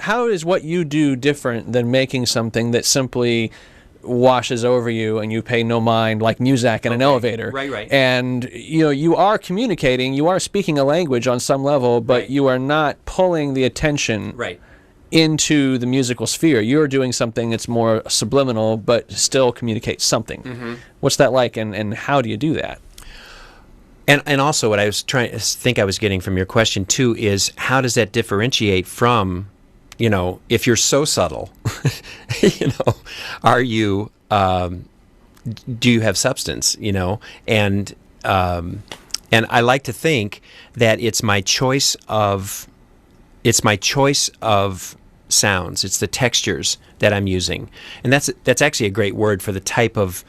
how is what you do different than making something that simply washes over you and you pay no mind, like Muzak in an elevator? Right. And you are communicating, you are speaking a language on some level, but you are not pulling the attention into the musical sphere. You're doing something that's more subliminal, but still communicates something. Mm-hmm. What's that like, and how do you do that? And also, what I was I was getting from your question too is, how does that differentiate from, if you're so subtle, are you, do you have substance, and I like to think that it's my choice of sounds. It's the textures that I'm using, and that's actually a great word for the type of,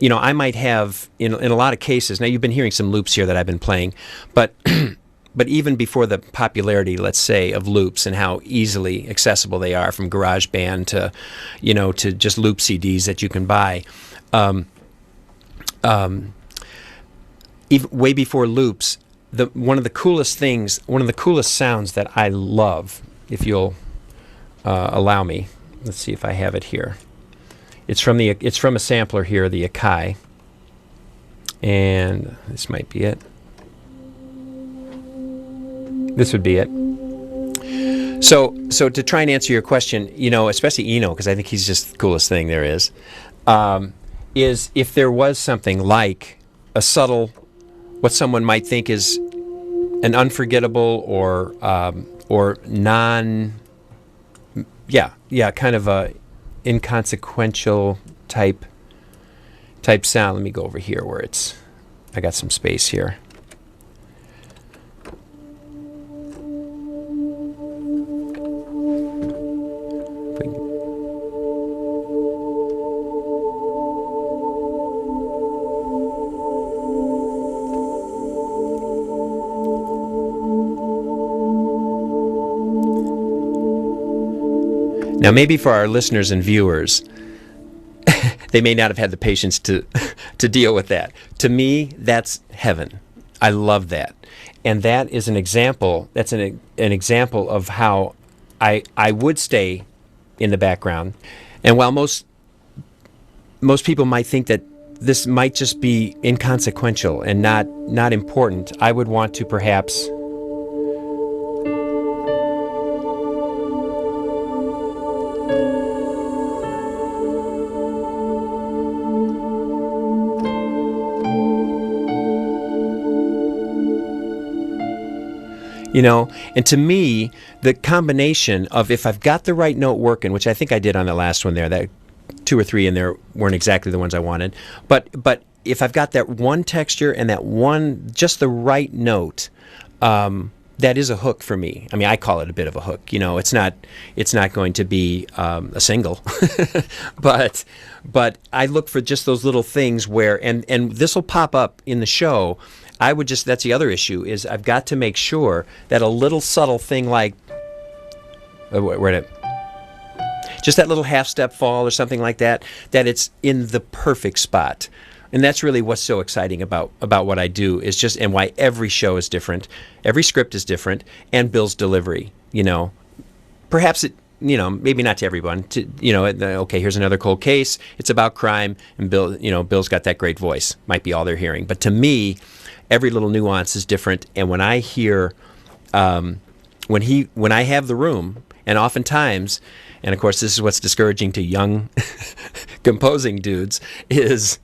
I might have in a lot of cases. Now, you've been hearing some loops here that I've been playing, but but even before the popularity, let's say, of loops and how easily accessible they are, from GarageBand to, to just loop CDs that you can buy, even way before loops, one of the coolest sounds that I love, if you'll allow me, let's see if I have it here. It's from a sampler here, the Akai, and this might be it. This would be it. So to try and answer your question, especially Eno, because I think he's just the coolest thing there is if there was something like a subtle, what someone might think is an unforgettable or non, kind of a inconsequential type sound. Let me go over here where I got some space here. Now, maybe for our listeners and viewers, they may not have had the patience to deal with that. To me, that's heaven. I love that. And that is an example, that's an example of how I would stay in the background. And while most people might think that this might just be inconsequential and not important, I would want to perhaps and to me, the combination of, if I've got the right note working, which I think I did on the last one there, that 2 or 3 in there weren't exactly the ones I wanted, but if I've got that one texture and that one, just the right note, that is a hook for me. I mean, I call it a bit of a hook. It's not going to be a single, but I look for just those little things where, and this will pop up in the show. That's the other issue, is I've got to make sure that a little subtle thing like, just that little half-step fall or something like that, that it's in the perfect spot. And that's really what's so exciting about what I do, is just, and why every show is different, every script is different, and Bill's delivery, Perhaps it, maybe not to everyone, okay, here's another cold case, it's about crime, and Bill's got that great voice, might be all they're hearing. But to me, every little nuance is different, and when I hear, when I have the room, and oftentimes, and of course this is what's discouraging to young composing dudes, is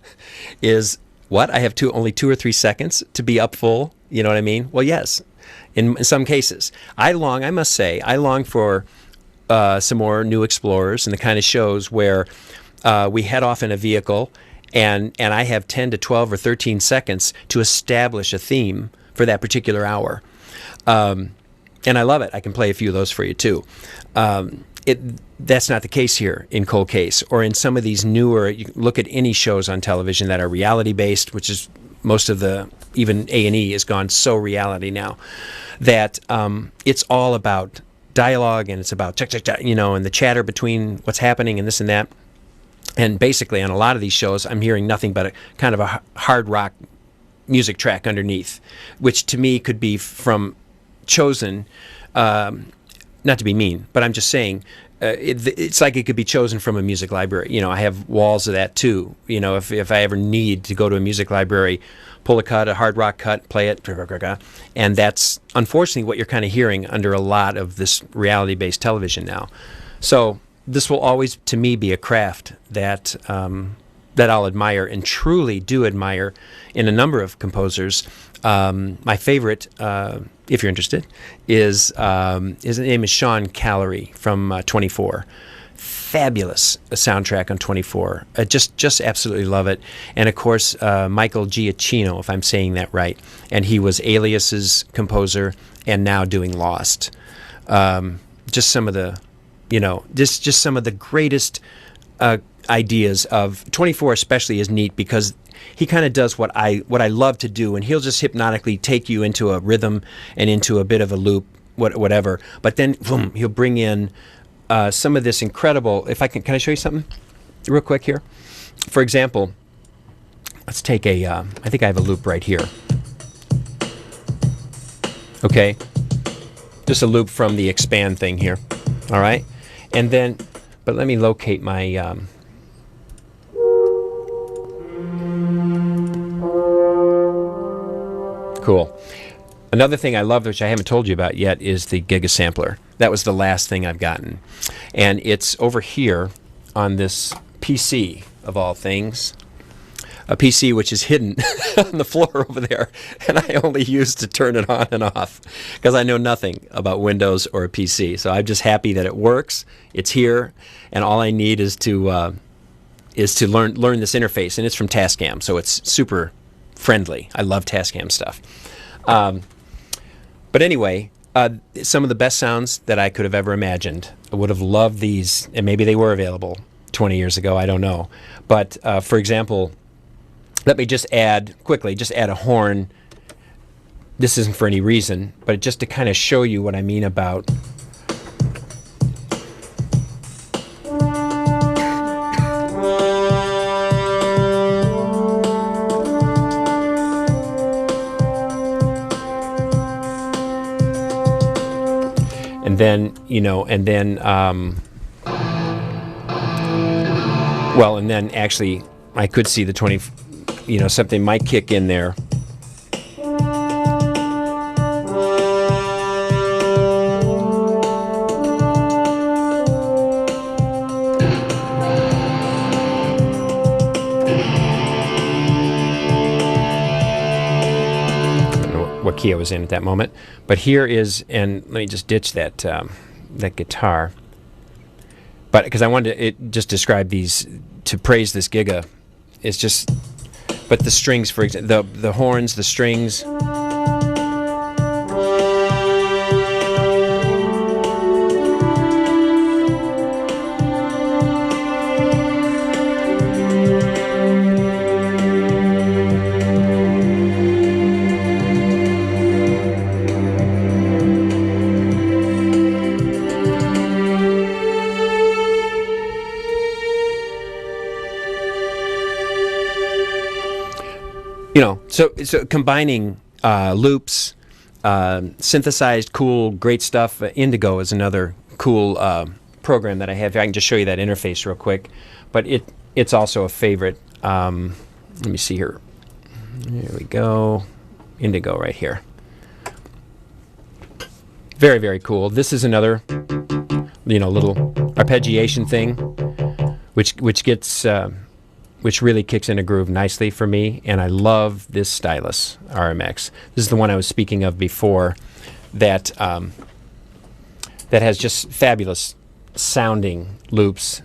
what? I have only 2 or 3 seconds to be up full, you know what I mean? Well, yes, in some cases. I must say, I long for some more New Explorers and the kind of shows where we head off in a vehicle, and I have 10 to 12 or 13 seconds to establish a theme for that particular hour. And I love it. I can play a few of those for you, too. That's not the case here in Cold Case, or in some of these newer, you look at any shows on television that are reality-based, which is most of even A&E has gone so reality now, that it's all about dialogue, and it's about check, and the chatter between what's happening and this and that. And basically, on a lot of these shows, I'm hearing nothing but a kind of a hard rock music track underneath, which to me could be chosen not to be mean, but I'm just saying, it's like it could be chosen from a music library. You know, I have walls of that too. You know, if I ever need to go to a music library, pull a cut, a hard rock cut, play it, and that's unfortunately what you're kind of hearing under a lot of this reality-based television now. So this will always, to me, be a craft that that I'll admire and truly do admire in a number of composers. My favorite, if you're interested, is his name is Sean Callery from 24. Fabulous soundtrack on 24. Just absolutely love it. And of course, Michael Giacchino, if I'm saying that right, and he was Alias's composer and now doing Lost. Just some of the, just some of the greatest ideas of 24 especially is neat because he kind of does what I love to do, and he'll just hypnotically take you into a rhythm and into a bit of a loop, whatever. But then, boom, he'll bring in some of this incredible. If I can I show you something real quick here? For example, let's take a. I think I have a loop right here. Okay, just a loop from the expand thing here. All right, and then, but let me locate my. Cool. Another thing I love, which I haven't told you about yet, is the GigaSampler. That was the last thing I've gotten. And it's over here on this PC, of all things. A PC which is hidden on the floor over there, and I only use to turn it on and off because I know nothing about Windows or a PC. So I'm just happy that it works. It's here, and all I need is to learn this interface, and it's from Tascam, so it's super friendly. I love Tascam stuff. But anyway, some of the best sounds that I could have ever imagined. I would have loved these, and maybe they were available 20 years ago, I don't know. But for example, let me just add a horn. This isn't for any reason, but just to kind of show you what I mean about and then actually I could see the 20, something might kick in there. What key I was in at that moment, but here is, and let me just ditch that that guitar, but because I wanted to just describe these, to praise this Giga, it's just, but the strings, for example, the horns, the strings. So combining loops, synthesized, cool, great stuff. Indigo is another cool program that I have. I can just show you that interface real quick, but it's also a favorite. Let me see here. There we go. Indigo right here. Very, very cool. This is another, little arpeggiation thing, which gets. Which really kicks in a groove nicely for me, and I love this stylus, RMX. This is the one I was speaking of before, that that has just fabulous sounding loops.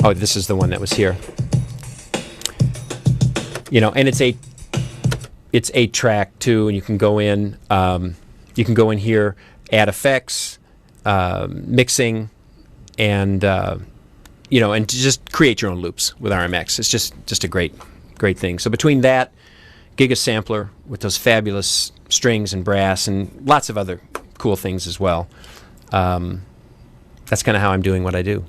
Oh, this is the one that was here. And it's 8-track too, and you can go in here, add effects, mixing, and and just create your own loops with RMX. It's just a great thing. So between that, GigaSampler with those fabulous strings and brass and lots of other cool things as well, that's kind of how I'm doing what I do.